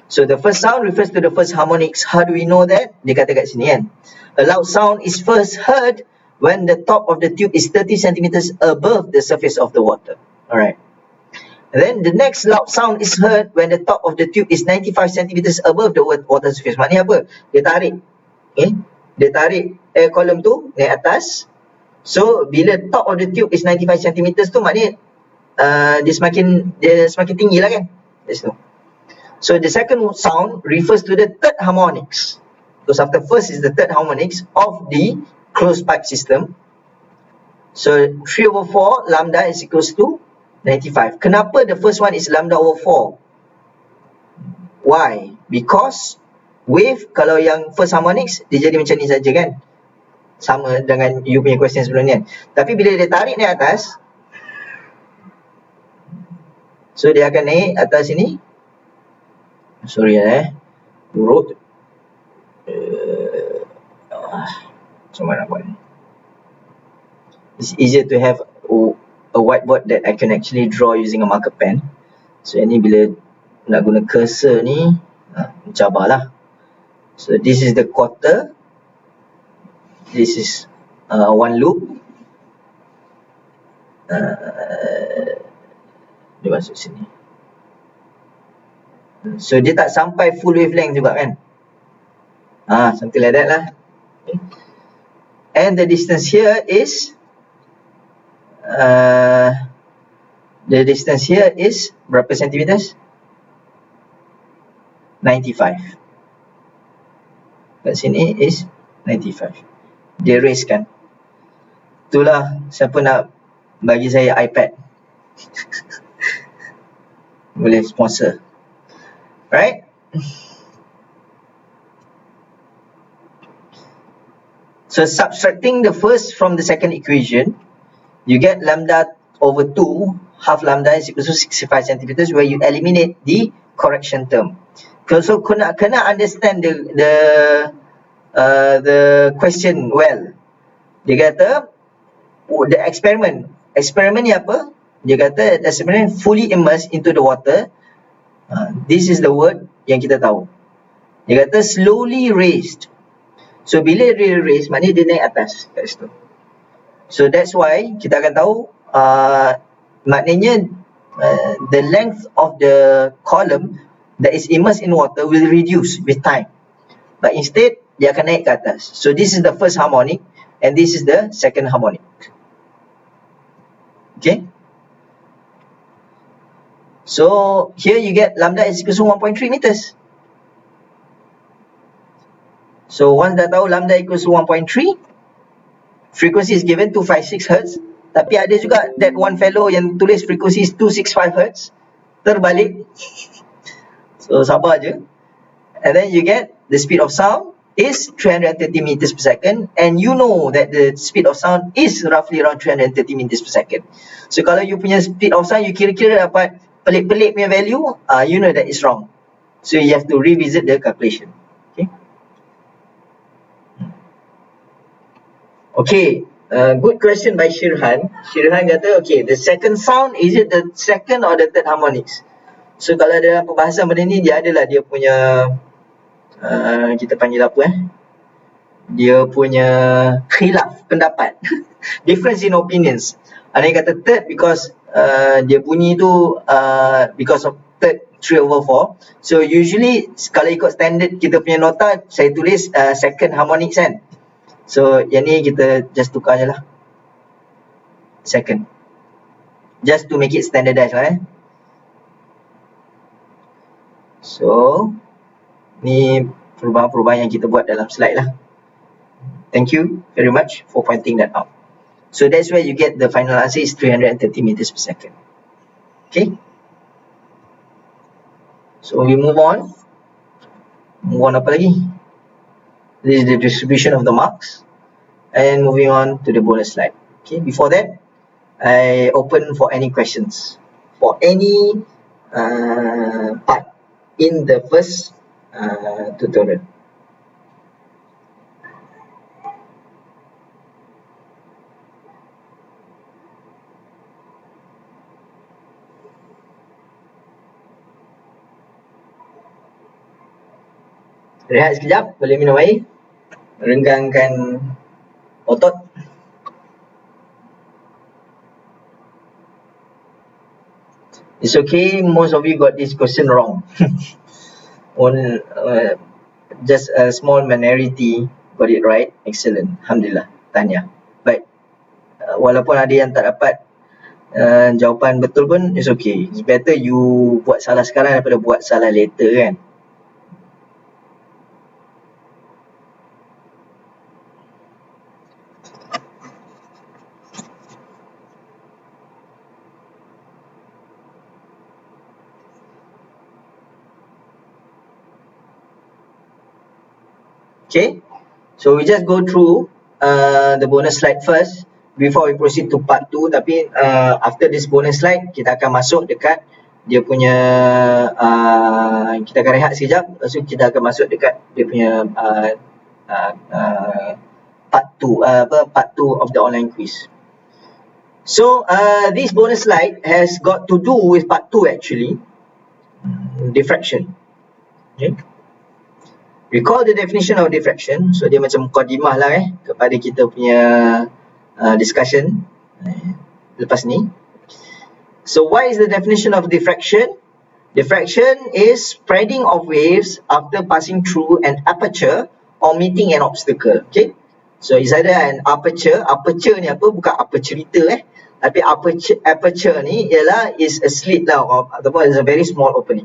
So the first sound refers to the first harmonics. How do we know that? Dia kata kat sini kan. A loud sound is first heard when the top of the tube is 30 centimeters above the surface of the water. Alright. Then the next loud sound is heard when the top of the tube is 95 centimeters above the water surface. Maknanya apa? Dia tarik. Okay? Dia tarik air column tu naik atas. So bila top of the tube is 95 centimeters tu maknanya dia semakin tinggi lah kan. So the second sound refers to the third harmonics. Because after first is the third harmonics of the closed pipe system. So 3/4 lambda is equals to 95. Kenapa the first one is lambda over 4? Why? Because wave kalau yang first harmonics dia jadi macam ni saja kan. Sama dengan you punya question sebelum ni kan. Tapi bila dia tarik naik atas, so dia akan naik atas sini. Sorry buruk. Macam mana nak buat ni? It's easier to have a whiteboard that I can actually draw using a marker pen. So yang ni bila nak guna cursor ni mencabarlah. So this is the quarter. This is one loop. Dia masuk sini. So dia tak sampai full wavelength juga kan. Something like that lah. Okay. And the distance here is berapa centimeters? 95. Kat sini is 95. Dia raise kan. Itulah siapa nak bagi saya iPad. Boleh sponsor. Right? So subtracting the first from the second equation, you get lambda over 2, half lambda is equal to 65 centimeters, where you eliminate the correction term. So kena understand the question well. Dia kata the experiment ni apa? Dia kata the experiment fully immersed into the water. This is the word yang kita tahu. Dia kata slowly raised. So bila dia raise maknanya dia naik atas kat situ. So that's why kita akan tahu maknanya the length of the column that is immersed in water will reduce with time. But instead dia akan naik ke atas. So this is the first harmonic and this is the second harmonic. Okay. So here you get lambda is equal to 1.3 meters. So once dah tahu lambda equals to 1.3, frequency is given 256 Hz. Tapi ada juga that one fellow yang tulis frequency is 265 Hz. Terbalik. So sabar je. And then you get the speed of sound is 330 meters per second. And you know that the speed of sound is roughly around 330 meters per second. So kalau you punya speed of sound you kira-kira dapat pelik-pelik punya value, you know that is wrong. So you have to revisit the calculation. Okay, good question by Shirhan. Shirhan kata, okay, the second sound, is it the second or the third harmonics? So kalau dalam perbahasan benda ni, dia adalah dia punya, kita panggil apa dia punya khilaf, pendapat. Difference in opinions. Ada yang kata third because dia bunyi tu because of third 3/4. So usually kalau ikut standard kita punya nota, saya tulis second harmonics kan. So yang ni kita just tukar je lah second, just to make it standardized lah So ni perubahan-perubahan yang kita buat dalam slide lah. Thank you very much for pointing that out. So that's where you get the final answer is 330 meters per second. Okay. So we move on. Move on apa lagi? This is the distribution of the marks. And moving on to the bonus slide. Okay, before that, I open for any questions for any part in the first tutorial. Rehat sekejap, boleh minum air, renggangkan otot. It's okay, most of you got this question wrong. Just a small minority got it right. Excellent. Alhamdulillah. Tahniah. Baik. Walaupun ada yang tak dapat jawapan betul pun, it's okay. It's better you buat salah sekarang daripada buat salah later kan. Okay, so we just go through the bonus slide first before we proceed to part 2. Tapi after this bonus slide, kita akan masuk dekat dia punya kita akan rehat sekejap, lepas tu kita akan masuk dekat dia punya part 2 of the online quiz. So this bonus slide has got to do with part 2 actually, diffraction. Okay, recall the definition of diffraction. So dia macam mukadimah lah kepada kita punya discussion lepas ni. So what is the definition of diffraction? Diffraction is spreading of waves after passing through an aperture or meeting an obstacle. Okay, so is either an aperture. Aperture ni apa? Bukan apa cerita tapi aperture ni ialah is a slit lah, ataupun is a very small opening,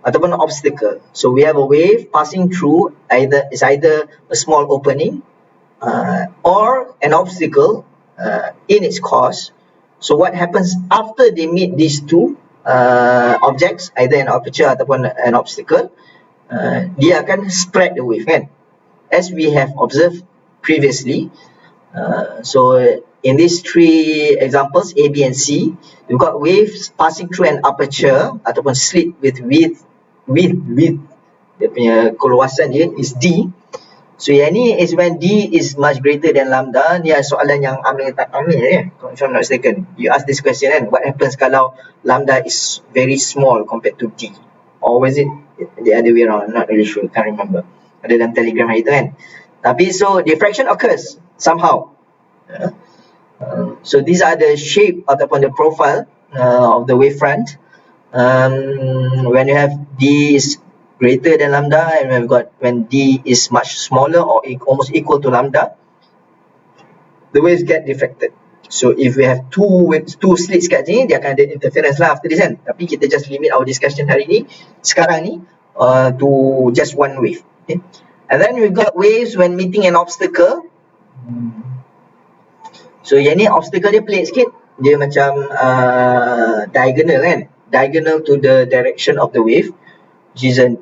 ataupun obstacle. So we have a wave passing through either a small opening or an obstacle in its course. So what happens after they meet these two objects, either an aperture ataupun an obstacle, dia akan spread the wave kan, as we have observed previously. So in these 3 examples, A, B and C, you've got waves passing through an aperture ataupun slit with width, dia punya keluasan dia is D. So yang ni is when D is much greater than lambda. Ni soalan yang Amir tak Amir if I'm not mistaken. You ask this question kan, what happens kalau lambda is very small compared to D? Or was it the other way around? Not really sure, can't remember. Ada dalam telegram hari tu kan. Tapi so diffraction occurs somehow. So these are the shape ataupun the profile of the wavefront. When you have D is greater than lambda, and we've got when D is much smaller or almost equal to lambda, the waves get diffracted. So if we have two slits kat sini, dia akan ada interference lah after this kan. Tapi kita just limit our discussion hari ni, sekarang ni, to just one wave. Okay? And then we've got waves when meeting an obstacle. So yang ni obstacle dia pelik sikit, dia macam diagonal kan, diagonal to the direction of the wave, which is an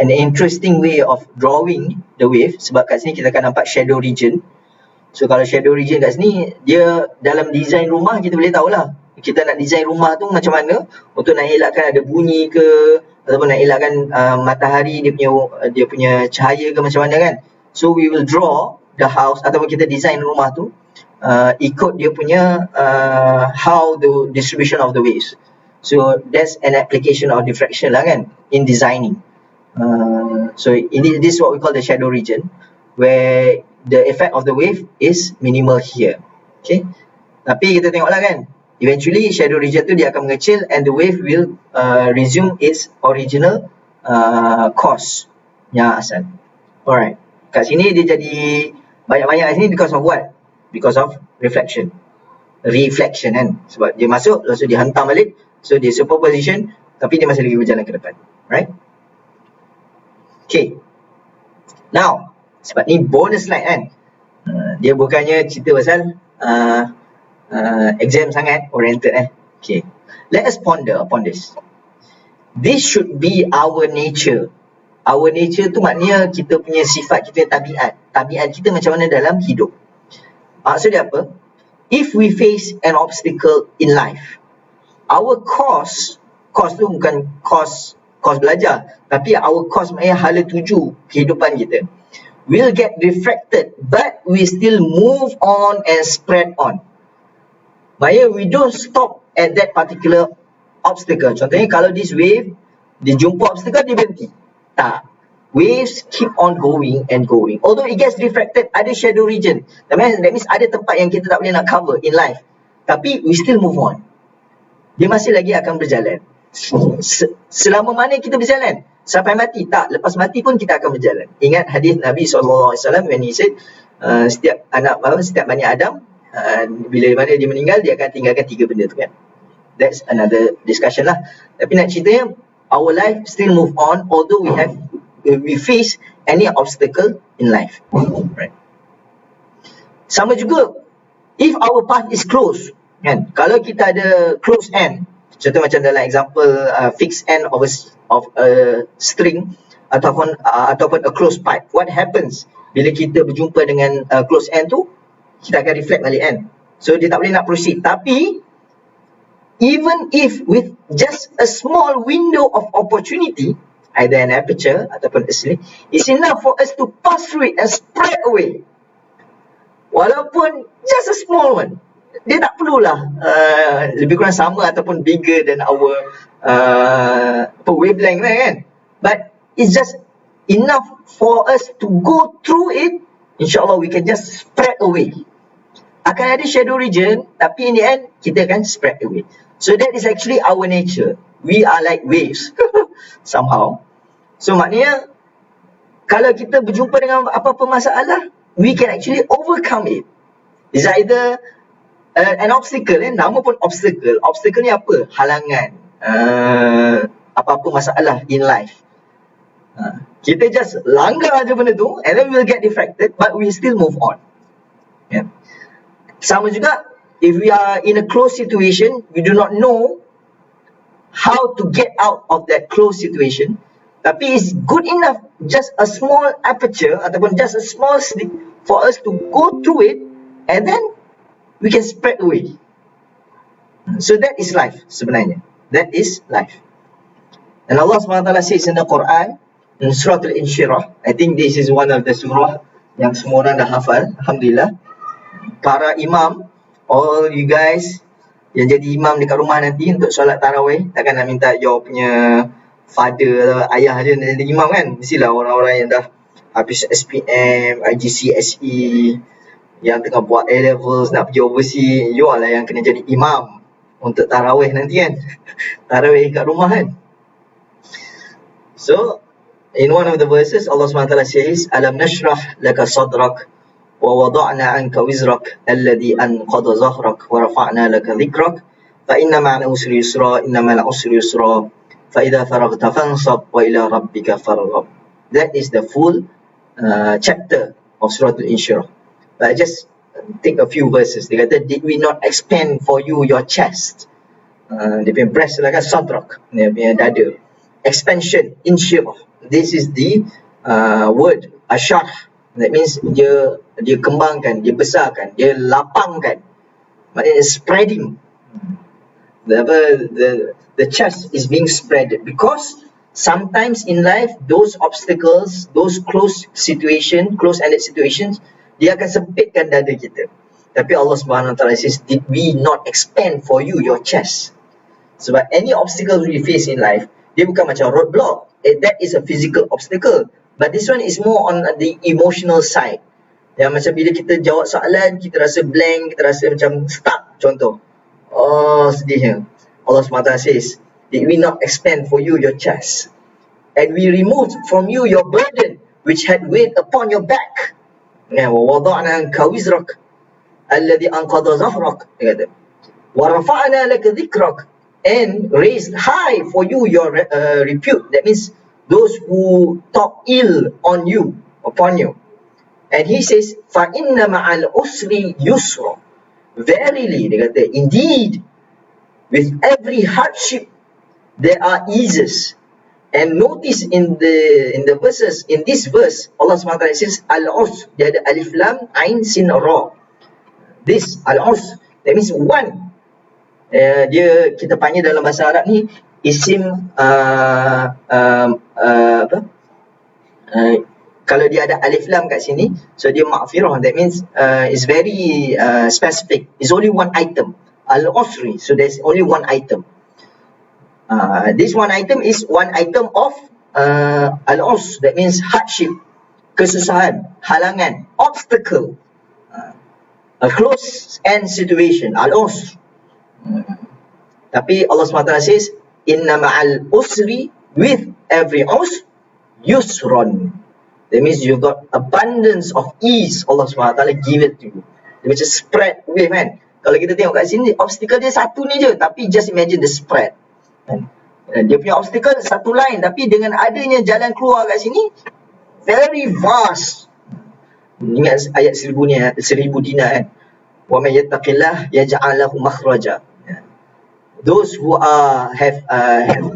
interesting way of drawing the wave. Sebab kat sini kita akan nampak shadow region. So kalau shadow region kat sini, dia dalam design rumah kita boleh tahulah, kita nak design rumah tu macam mana untuk nak elakkan ada bunyi ke, ataupun nak elakkan matahari dia punya cahaya ke macam mana kan. So we will draw the house ataupun kita design rumah tu ikut dia punya how the distribution of the waves. So that's an application of diffraction lah kan in designing. So this is what we call the shadow region, where the effect of the wave is minimal here. Okay, tapi kita tengoklah kan, eventually shadow region tu dia akan mengecil and the wave will resume its original course yang asal. Alright, kat sini dia jadi banyak-banyak kat sini because of what? Because of reflection kan, sebab dia masuk lepas tu dia hentam balik, so dia superposition tapi dia masih lagi berjalan ke depan, right? Okay, now sebab ni bonus slide kan, dia bukannya cerita pasal exam sangat oriented Okay, let us ponder upon this. This should be our nature. Our nature tu maknanya kita punya sifat, kita punya tabiat kita macam mana dalam hidup. Maksudnya apa? If we face an obstacle in life, our course tu bukan course belajar, tapi our course maknanya hala tuju kehidupan kita, will get refracted, but we still move on and spread on. Maknanya we don't stop at that particular obstacle. Contohnya kalau this wave, dia jumpa obstacle, dia berhenti. Tak. Waves keep on going and going. Although it gets refracted, ada shadow region. That means ada tempat yang kita tak boleh nak cover in life. Tapi we still move on. dia masih lagi akan berjalan. Selama mana kita berjalan? Sampai mati? Tak. Lepas mati pun kita akan berjalan. Ingat hadis Nabi SAW when he said, setiap Bani Adam, bila mana dia meninggal, dia akan tinggalkan 3 benda tu kan. That's another discussion lah. Tapi nak ceritanya, our life still move on although we face any obstacle in life. Right. Sama juga, if our path is closed, kan? Kalau kita ada close end, contoh macam dalam example fixed end of a string ataupun a closed pipe, what happens bila kita berjumpa dengan close end tu? Kita akan reflect balik kan. So dia tak boleh nak proceed. Tapi even if with just a small window of opportunity, either an aperture ataupun a slit, it's enough for us to pass through it and spread away. Walaupun just a small one, dia tak perlulah lebih kurang sama ataupun bigger than our wavelength kan. But it's just enough for us to go through it. InsyaAllah we can just spread away. Akan ada shadow region, tapi in the end kita akan spread away. So that is actually our nature. We are like waves somehow. So maknanya kalau kita berjumpa dengan apa-apa masalah, we can actually overcome it. It's either an obstacle, nama pun obstacle. Obstacle ni apa? Halangan. Apa-apa masalah in life. Kita just langgar aja benda tu, and then we'll get distracted, but we still move on. Yeah. Sama juga, if we are in a closed situation, we do not know how to get out of that closed situation. Tapi it's good enough, just a small aperture ataupun just a small slit for us to go through it, and then we can spread away. So that is life sebenarnya. That is life. And Allah SWT says in the Quran, in Surah Al-Insyirah, I think this is one of the surah yang semua orang dah hafal, Alhamdulillah. Para imam, all you guys yang jadi imam dekat rumah nanti untuk solat tarawih, takkan nak minta your punya father atau ayah je nak jadi imam kan. Mestilah orang-orang yang dah habis SPM, IGCSE, yang tengah buat A-levels, nak pergi overseas, you all lah yang kena jadi imam untuk tarawih nanti kan. Tarawih kat rumah kan. So in one of the verses Allah SWT says, Alam nashrah laka sadrak wa wada'na anka wizrak alladhi anqadha zahrak wa rafa'na laka dhikrak fa inna ma'al usri yusra inna ma'al usri yusra fa idha faraghta fansab wa ila rabbika farghab. That is the full chapter of Surah Al-Insyirah. But I just take a few verses. Dia kata, did we not expand for you your chest? Dia punya breast lah kan, sadrak, dia punya dada. Expansion, insyirah. This is the word asyarh. That means dia kembangkan, dia besarkan, dia lapangkan. Maknanya spreading. The chest is being spread because sometimes in life those obstacles, those close-ended situations, dia akan sempitkan dada kita. Tapi Allah Subhanahu Wa Taala says, did we not expand for you your chest? Sebab any obstacle we face in life, dia bukan macam roadblock. That is a physical obstacle. But this one is more on the emotional side. Yang macam bila kita jawab soalan, kita rasa blank, kita rasa macam stuck. Contoh, oh sedihnya. Allah SWT says, did we not expand for you your chest? And we removed from you your burden, which had weight upon your back. وَوَضَعْنَا عَنْكَ وِزْرَكَ الَّذِي أَنْقَضَ ظَهْرَكَ. وَرَفَعْنَا لَكَ ذِكْرَكَ. And raised high for you your repute. That means those who talk ill on you, upon you. And he says, فَإِنَّ مَعَ الْعُسْرِ يُسْرًا. Verily, dia kata, indeed, with every hardship, there are eases. And notice in the verses, in this verse, Allah SWT says, Al-Us, dia ada alif lam, ain, sin, ra. This, Al-Us, that means one. Dia kita panggil dalam bahasa Arab ni isim kalau dia ada alif lam kat sini, so dia maghfirah. That means it's very specific. It's only one item. Al-Usri, so there's only one item. This one item is one item of Al-Us. That means hardship, kesusahan, halangan, obstacle, a close end situation. Al-Us. Tapi Allah SWT says, inna ma'al usri, with every usr, yusron. That means you got abundance of ease. Allah SWT give it to you. Dia macam spread wave kan. Kalau kita tengok kat sini, obstacle dia satu ni je, tapi just imagine the spread. Dia punya obstacle satu line, tapi dengan adanya jalan keluar kat sini, very vast. Ingat ayat 1000 dinar kan. Wa may yattaqillah yaj'al lahu makhraja. Those who have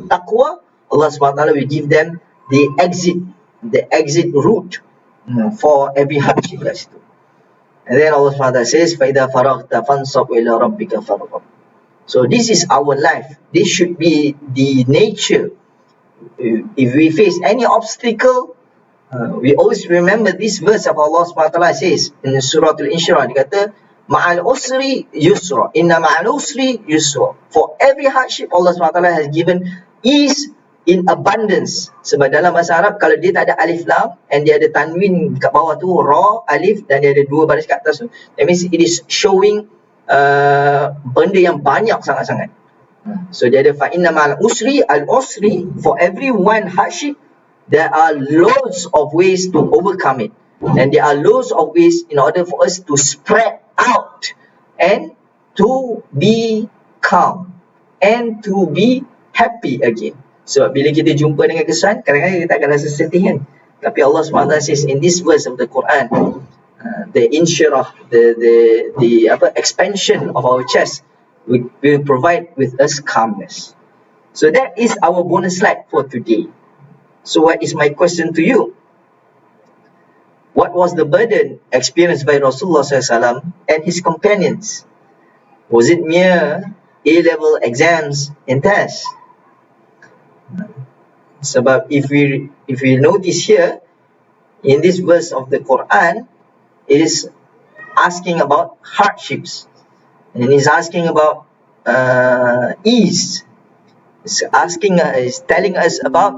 taqwa, Allah SWT will give them the exit route for every hardship kat situ. And then Allah SWT says, فَإِذَا فَرَغْتَ فَانْصَبْ إِلَىٰ رَبِّكَ فَارْغَبْ. So this is our life. This should be the nature. If we face any obstacle, we always remember this verse of Allah SWT says in Surah Al-Insyirah. Dia kata, ma'al usri yusra. Inna ma'al usri yusra. For every hardship, Allah SWT has given ease in abundance. Sebab dalam bahasa Arab, kalau dia tak ada alif lam and dia ada tanwin kat bawah tu, ra, alif, dan dia ada dua baris kat atas tu, that means it is showing benda yang banyak sangat-sangat. So dia ada fa'inna ma'al usri, al-usri, for every one hardship, there are loads of ways to overcome it. And there are loads of ways in order for us to spread out and to be calm and to be happy again. Sebab bila kita jumpa dengan kesusahan, kadang-kadang kita tak akan rasa sedih kan. Tapi Allah SWT says in this verse of the Quran, the insyirah, the expansion of our chest will provide with us calmness. So that is our bonus slide for today. So what is my question to you? What was the burden experienced by Rasulullah SAW and his companions? Was it mere A-level exams and tests? Sebab if we notice here, in this verse of the Quran, it is asking about hardships. And it's asking about ease. It's telling us about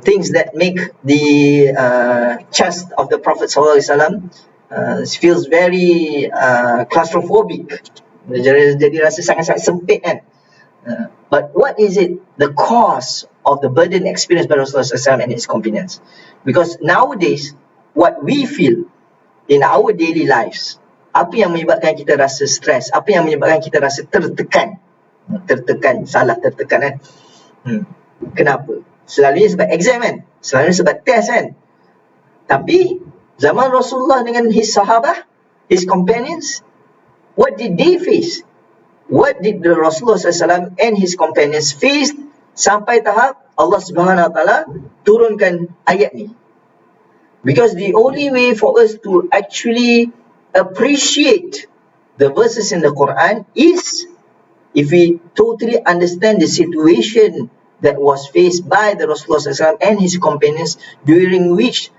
things that make the chest of the Prophet ﷺ feels very claustrophobic. Jadi rasa sangat-sangat sempit kan. But what is it, the cause of the burden experienced by Rasulullah SAW and his companions? Because nowadays, what we feel in our daily lives, apa yang menyebabkan kita rasa stres, apa yang menyebabkan kita rasa tertekan, kan? Kenapa? Selalunya sebab exam kan, selalunya sebab test kan. Tapi zaman Rasulullah dengan his sahabah, his companions, what did they face? What did the Rasulullah SAW and his companions face sampai tahap Allah Subhanahu Wa Taala turunkan ayat ni? Because the only way for us to actually appreciate the verses in the Quran is if we totally understand the situation that was faced by the Rasulullah SAW and his companions during which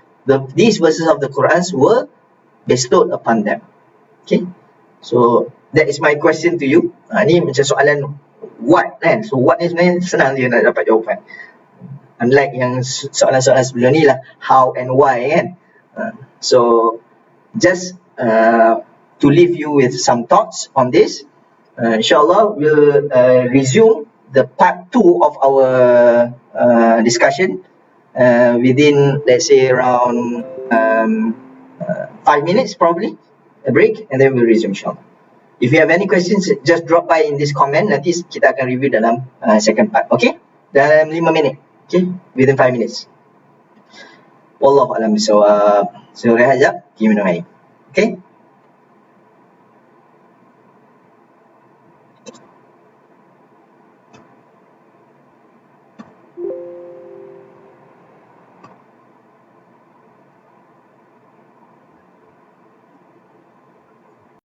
these verses of the Quran were bestowed upon them. Okay, so that is my question to you. Ni macam soalan what kan. So what ni sebenarnya senang je nak dapat jawapan. Unlike yang soalan-soalan sebelum ni lah, how and why kan. So just to leave you with some thoughts on this, insyaAllah we'll resume the part 2 of our discussion within, let's say, around 5 minutes probably, a break, and then we'll resume insyaAllah. If you have any questions, just drop by in this comment. Nanti kita akan review dalam second part. Okay? Dalam 5 minit. Okay? Within 5 minutes. Wallahu a'lam bishawab. So rehat sekejap. Kita minum air. Okay?